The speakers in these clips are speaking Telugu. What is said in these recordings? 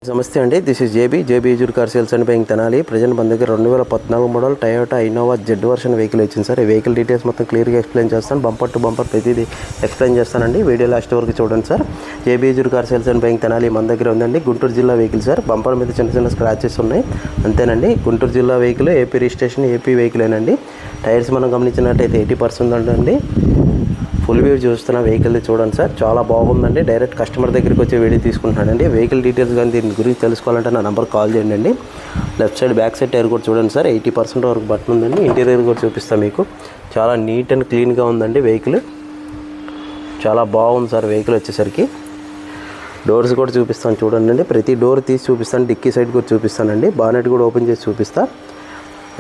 నమస్తే అండి, దిస్ ఇస్ జేబీ ఇజూర్ car sales and buying Tenali. Present మన దగ్గర 2014 model Toyota Innova Z version vehicle వచ్చింది సార్. ఈ వెహికల్ డీటెయిల్స్ మొత్తం క్లియర్గా ఎక్స్ప్లెయిన్ చేస్తాను. బంపర్ టు బంపర్ ప్రతిదీ ఎక్స్ప్లెయిన్ చేస్తానండి. వీడియో లాస్ట్ వరకు చూడండి సార్. జేబీ ఇజూర్ car sales and buying Tenali మన దగ్గర ఉందండి. గుంటూరు జిల్లా వెహికల్ సార్. బంపర్ మీద చిన్న చిన్న స్క్రాచెస్ ఉన్నాయి అంతేనండి. గుంటూరు జిల్లా వెహికల్, ఏపీ రిజిస్ట్రేషన్, ఏపీ వెహికలేనండి. టైర్స్ మనం గమనించినట్టయితే 80% ఉందండి. ఫుల్ వ్యూ చూస్తున్న వెహికల్ చూడండి సార్, చాలా బాగుందండి. డైరెక్ట్ కస్టమర్ దగ్గరికి వచ్చి వీడియో తీసుకుంటున్నానండి. వెహికల్ డీటెయిల్స్ కానీ దీని గురించి తెలుసుకోవాలంటే నా నెంబర్ కాల్ చేయండి అండి. Left side back side tyre కూడా చూడండి సార్, 80% వరకు బటన్ ఉందండి. ఇంటీరియర్ కూడా చూపిస్తాను మీకు. చాలా నీట్ అండ్ క్లీన్గా ఉందండి వెహికల్. చాలా బాగుంది సార్ వెహికల్ వచ్చేసరికి. డోర్స్ కూడా చూపిస్తాను చూడండి అండి. ప్రతి డోర్ తీసి చూపిస్తాను. డిక్కీ సైడ్ కూడా చూపిస్తానండి. బానెట్ కూడా ఓపెన్ చేసి చూపిస్తా.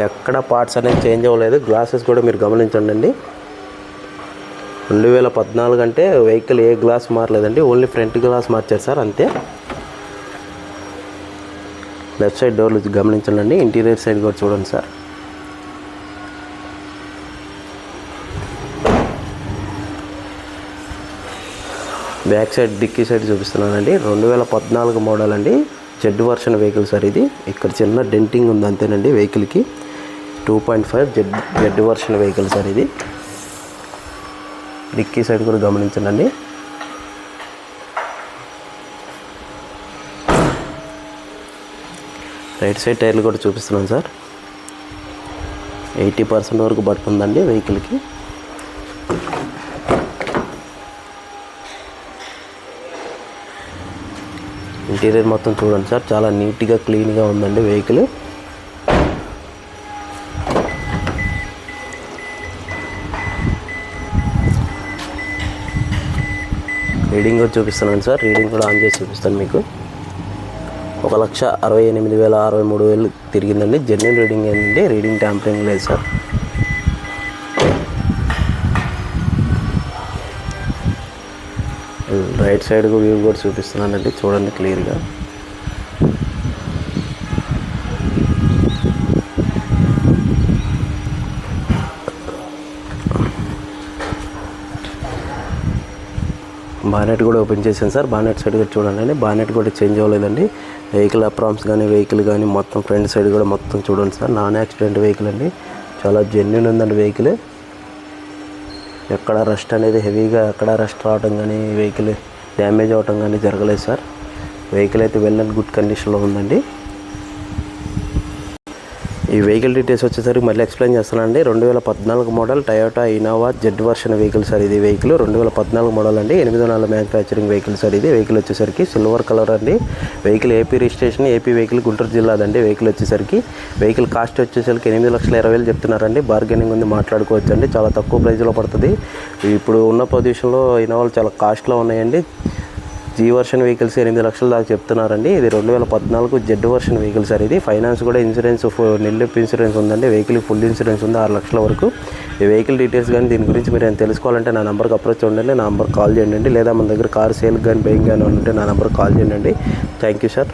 ఎక్కడ పార్ట్స్ అనేది చేంజ్ అవ్వలేదు. గ్లాసెస్ కూడా మీరు గమనించండి అండి. 2014 అంటే వెహికల్ ఏ గ్లాస్ మారలేదండి, ఓన్లీ ఫ్రంట్ గ్లాస్ మార్చారు సార్ అంతే. లెఫ్ట్ సైడ్ డోర్లు గమనించండి అండి. ఇంటీరియర్ సైడ్ కూడా చూడండి సార్. బ్యాక్ సైడ్ డిక్కీ సైడ్ చూపిస్తున్నానండి. 2014 మోడల్ అండి. జెడ్ వర్షన్ వెహికల్ సార్ ఇది. ఇక్కడ చిన్న డెంటింగ్ ఉంది అంతేనండి వెహికల్కి. 2.5 జెడ్ వర్షన్ వెహికల్ సార్ ఇది. డిక్కీ సైడ్ కూడా గమనించండి. రైట్ సైడ్ టైర్లు కూడా చూపిస్తున్నాను సార్. 80% వరకు పడుతుందండి వెహికల్కి. ఇంటీరియర్ మొత్తం చూడండి సార్, చాలా నీట్గా క్లీన్గా ఉందండి వెహికల్. రీడింగ్ కూడా చూపిస్తున్నాను సార్. రీడింగ్ కూడా ఆన్ చేసి చూపిస్తాను మీకు. 1,68,063 తిరిగిందండి. జెన్యున్ రీడింగ్ ఏంటండి, రీడింగ్ ట్యాంపరింగ్ లేదు సార్. రైట్ సైడ్ వ్యూ కూడా చూపిస్తున్నానండి, చూడండి క్లియర్గా. బానెట్ కూడా ఓపెన్ చేశాను సార్. బానెట్ సైడ్ కూడా చూడండి. బానెట్ కూడా చేంజ్ అవ్వలేదండి. వెహికల్ అప్రామ్స్ కానీ వెహికల్ కానీ మొత్తం ఫ్రంట్ సైడ్ కూడా మొత్తం చూడండి సార్. నాన్ యాక్సిడెంట్ వెహికల్ అండి. చాలా జెన్యున్ ఉందండి వెహికల్. ఎక్కడ రస్ట్ అనేది హెవీగా ఎక్కడ రస్ట్ రావడం కానీ వెహికల్ డ్యామేజ్ అవ్వటం కానీ జరగలేదు సార్. వెహికల్ అయితే వెల్ అండ్ గుడ్ కండిషన్లో ఉందండి. ఈ వెహికల్ డీటెయిల్స్ వచ్చేసరికి మళ్ళీ ఎక్స్ప్లెయిన్ చేస్తానండి. 2014 model Toyota Innova Z version vehicle sir ఇది. వెహికల్ 2014 మోడల్ అండి. 8 నెలల మ్యానుఫ్యాక్చరింగ్ వెహికల్ సార్ ఇది. వెహికల్ వచ్చేసరికి సిల్వర్ కలర్ అండి. Vehicle AP registration, AP vehicle, Guntur జిల్లాదండి. వెహికల్ వచ్చేసరికి వెహికల్ కాస్ట్ వచ్చేసరికి 8,20,000 చెప్తున్నారండి. బార్గెనింగ్ ఉంది, మాట్లాడుకోవచ్చు అండి. చాలా తక్కువ ప్రైస్లో పడుతుంది. ఇప్పుడు ఉన్న పొజిషన్లో ఇన్నోవాలు చాలా కాస్ట్లో ఉన్నాయండి. జీ వర్షన్ వెహికల్స్ 8 లక్షల దాకా చెప్తున్నారండి. ఇది 2014 జెడ్ వర్షన్ వెహికల్ సార్ ఇది. ఫైనాన్స్ కూడా ఇన్సూరెన్స్ నిల్లుపు ఇన్సూరెన్స్ ఉందండి. వెహికల్ ఫుల్ ఇన్సూరెన్స్ ఉంది, 6 లక్షల వరకు. ఈ వెహికల్ డీటెయిల్స్ కానీ దీని గురించి మీరు ఏమైనా తెలుసుకోవాలంటే నా నెంబర్కి అప్రోచ్ ఉండండి. నా నెంబర్ కాల్ చేయండి. లేదా మన దగ్గర కార్ సేల్ కానీ బైయింగ్ కానీ ఉంటే నా నెంబర్ కాల్ చేయండి. Thank you sir.